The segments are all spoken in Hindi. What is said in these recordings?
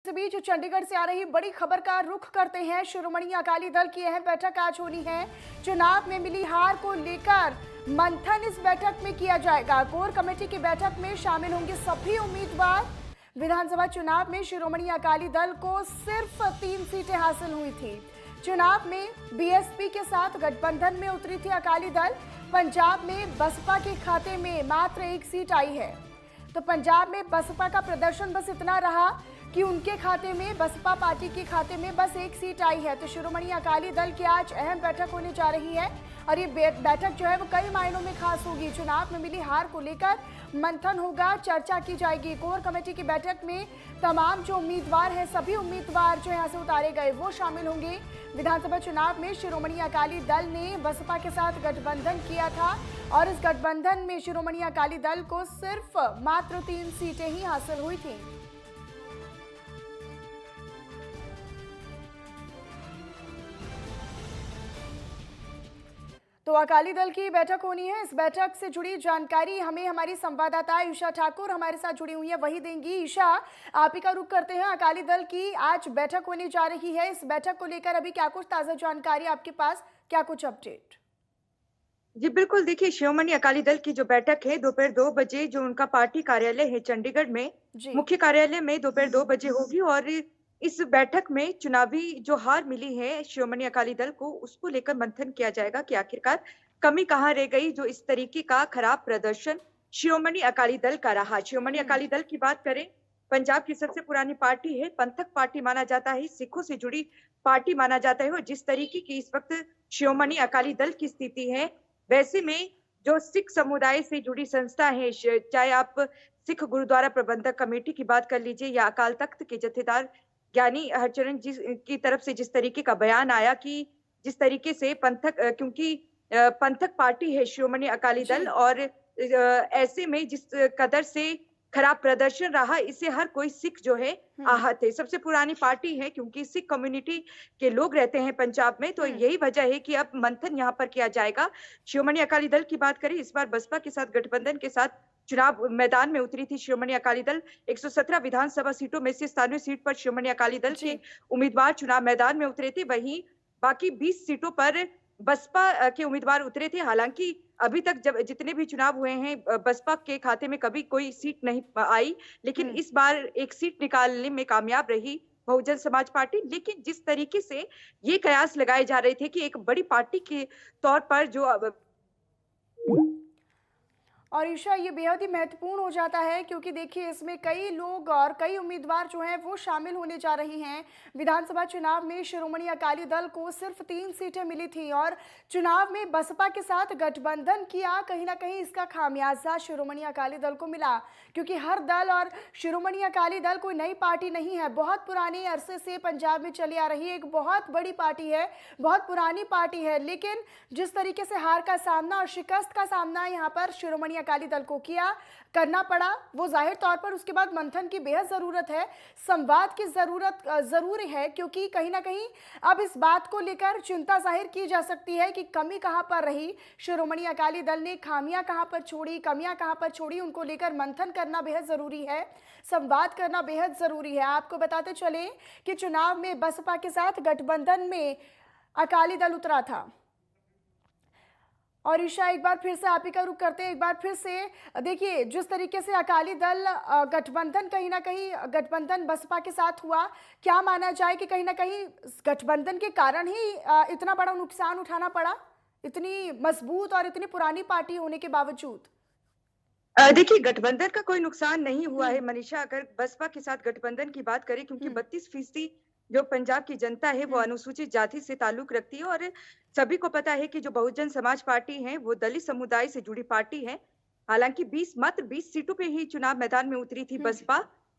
इसी बीच चंडीगढ़ से आ रही बड़ी खबर का रुख करते हैं। शिरोमणि अकाली दल की अहम बैठक आज होनी है। चुनाव में मिली हार को लेकर मंथन इस बैठक में किया जाएगा। कोर कमेटी की बैठक में शामिल होंगे सभी उम्मीदवार। विधानसभा चुनाव में शिरोमणि अकाली दल को सिर्फ 3 सीटें हासिल हुई थी। चुनाव में बीएसपी के साथ गठबंधन में उतरी थी अकाली दल। पंजाब में बसपा के खाते में मात्र 1 सीट आई है। तो पंजाब में बसपा का प्रदर्शन बस इतना रहा कि उनके खाते में, बसपा पार्टी के खाते में बस 1 सीट आई है। तो शिरोमणि अकाली दल की आज अहम बैठक होने जा रही है और ये बैठक जो है वो कई मायनों में खास होगी। चुनाव में मिली हार को लेकर मंथन होगा, चर्चा की जाएगी। कोर कमेटी की बैठक में तमाम जो उम्मीदवार हैं, सभी उम्मीदवार जो यहाँ से उतारे गए वो शामिल होंगे। विधानसभा चुनाव में शिरोमणि अकाली दल ने बसपा के साथ गठबंधन किया था और इस गठबंधन में शिरोमणि अकाली दल को सिर्फ मात्र 3 सीटें ही हासिल हुई थी। तो अकाली दल की बैठक होनी है। इस बैठक से जुड़ी जानकारी हमें हमारी संवाददाता ईशा ठाकुर हमारे साथ जुड़ी हुई है, वही देंगी। ईशा, आप ही का रुख करते हैं। अकाली दल की आज बैठक होने जा रही है। इस बैठक को लेकर अभी क्या कुछ ताजा जानकारी आपके पास, क्या कुछ अपडेट? जी बिल्कुल, देखिए शिरोमणि अकाली दल की जो बैठक है दोपहर 2 बजे, जो उनका पार्टी कार्यालय है चंडीगढ़ में, मुख्य कार्यालय में दोपहर 2 बजे होगी। और इस बैठक में चुनावी जो हार मिली है शिरोमणि अकाली दल को, उसको लेकर मंथन किया जाएगा कि आखिरकार कमी कहाँ रह गई जो इस तरीके का खराब प्रदर्शन शिरोमणि अकाली दल का रहा। शिरोमणि अकाली दल की बात करें, पंजाब की सबसे पुरानी पार्टी है, पंथक पार्टी माना जाता है, सिखों से जुड़ी पार्टी माना जाता है। और जिस तरीके की इस वक्त शिरोमणि अकाली दल की स्थिति है, वैसे में जो सिख समुदाय से जुड़ी संस्था है, चाहे आप सिख गुरुद्वारा प्रबंधक कमेटी की बात कर लीजिए या अकाल तख्त के जत्थेदार ज्ञानी हरचरण जी की तरफ से जिस तरीके का बयान आया कि जिस तरीके से पंथक, क्योंकि पंथक पार्टी है शिरोमणि अकाली दल, और ऐसे में जिस कदर से खराब प्रदर्शन रहा, इससे हर कोई सिख जो है आहत है। सबसे पुरानी पार्टी है क्योंकि सिख कम्युनिटी के लोग रहते हैं पंजाब में, तो यही वजह है कि अब मंथन यहाँ पर किया जाएगा। शिरोमणि अकाली दल की बात करें, इस बार बसपा के साथ गठबंधन के साथ चुनाव मैदान में उतरी थी शिरोमणि अकाली दल। 117 विधानसभा सीटों में से 97 सीट पर शिरोमणि अकाली दल के उम्मीदवार चुनाव मैदान में उतरे थे। वहीं बाकी 20 सीटों पर बसपा के उम्मीदवार उतरे थे। हालांकि अभी तक जब जितने भी चुनाव हुए हैं, बसपा के खाते में कभी कोई सीट नहीं आई, लेकिन इस बार 1 सीट निकालने में कामयाब रही बहुजन समाज पार्टी। लेकिन जिस तरीके से ये कयास लगाए जा रहे थे कि एक बड़ी पार्टी के तौर पर जो और ईशा, ये बेहद ही महत्वपूर्ण हो जाता है क्योंकि देखिए इसमें कई लोग और कई उम्मीदवार जो हैं वो शामिल होने जा रही हैं। विधानसभा चुनाव में शिरोमणि अकाली दल को सिर्फ 3 सीटें मिली थी और चुनाव में बसपा के साथ गठबंधन किया। कहीं ना कहीं इसका खामियाजा शिरोमणि अकाली दल को मिला क्योंकि हर दल और शिरोमणि अकाली दल कोई नई पार्टी नहीं है, बहुत पुराने अरसे से पंजाब में चली आ रही एक बहुत बड़ी पार्टी है, बहुत पुरानी पार्टी है। लेकिन जिस तरीके से हार का सामना और शिकस्त का सामना यहाँ पर शिरोमणि अकाली दल को करना पड़ा, वो जाहिर तौर पर उसके बाद मंथन की बेहद जरूरत है, संवाद की जरूरत जरूरी है क्योंकि कहीं ना कहीं अब इस बात को लेकर चिंता जाहिर की जा सकती है कि कमी कहां पर रही, शिरोमणि अकाली दल ने खामियां कहां पर छोड़ी, कमियां कहां पर छोड़ी, उनको लेकर मंथन करना बेहद जरूरी है, संवाद करना बेहद जरूरी है। आपको बताते चले कि चुनाव में बसपा के साथ गठबंधन में अकाली दल उतरा था। और ईशा, एक बार फिर से आप ही का रुख करते हैं। एक बार फिर से देखिए जिस तरीके से अकाली दल गठबंधन, कहीं ना कहीं गठबंधन बसपा के साथ हुआ, क्या माना जाए कि कहीं ना कहीं गठबंधन के कारण ही इतना बड़ा नुकसान उठाना पड़ा, इतनी मजबूत और इतनी पुरानी पार्टी होने के बावजूद? देखिए गठबंधन का कोई नुकसान नहीं हुआ है मनीषा, अगर बसपा के साथ गठबंधन की बात करें, क्योंकि 32% जो पंजाब की जनता है वो अनुसूचित जाति से ताल्लुक रखती है। और सभी को पता है कि जो बहुजन समाज पार्टी है वो दलित समुदाय से जुड़ी पार्टी है। हालांकि मात्र 20 सीटों पे ही चुनाव मैदान में उतरी थी बसपा।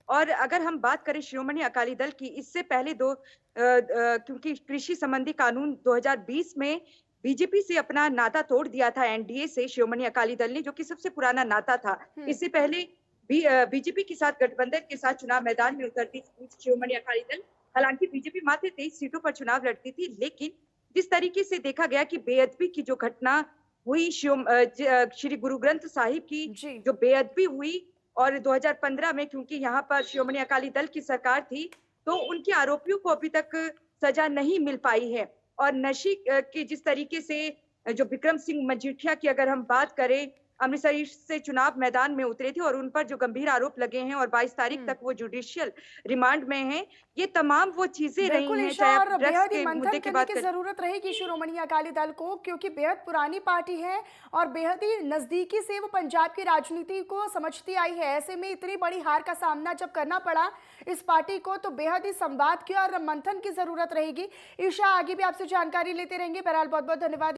और अगर हम बात करें शिरोमणि अकाली दल की, इससे पहले क्योंकि कृषि संबंधी कानून 2020 में बीजेपी से अपना नाता तोड़ दिया था, एनडीए से शिरोमणि अकाली दल ने, जो कि सबसे पुराना नाता था। इससे पहले भी बीजेपी के साथ गठबंधन के साथ चुनाव मैदान में उतरती थी शिरोमणि अकाली दल। हालांकि बीजेपी मात्र 23 सीटों पर चुनाव लड़ती थी, लेकिन जिस तरीके से देखा गया कि बेअदबी की जो घटना हुई, श्री गुरु ग्रंथ साहिब की जो बेअदबी हुई, और 2015 में क्योंकि यहाँ पर शिरोमणि अकाली दल की सरकार थी, तो उनके आरोपियों को अभी तक सजा नहीं मिल पाई है। और नशे की जिस तरीके से जो विक्रम सिंह मजीठिया की अगर हम बात करें, अमृतसर से चुनाव मैदान में उतरे थे और उन पर जो गंभीर आरोप लगे हैं और 22 तारीख तक वो जुडिशियल रिमांड में हैं, ये तमाम वो चीजें रही बिल्कुल हैं, ईशा, चाहे आप और ड्रग्स बेहद ही के मंथन मुद्दे की करने बात की करें। जरूरत रहेगी शिरोमणि अकाली दल को, क्योंकि बेहद पुरानी पार्टी है और बेहद ही नजदीकी से वो पंजाब की राजनीति को समझती आई है। ऐसे में इतनी बड़ी हार का सामना जब करना पड़ा इस पार्टी को, तो बेहद ही संवाद की और मंथन की जरूरत रहेगी। ईशा, आगे भी आपसे जानकारी लेते रहेंगे। बहरहाल बहुत बहुत धन्यवाद।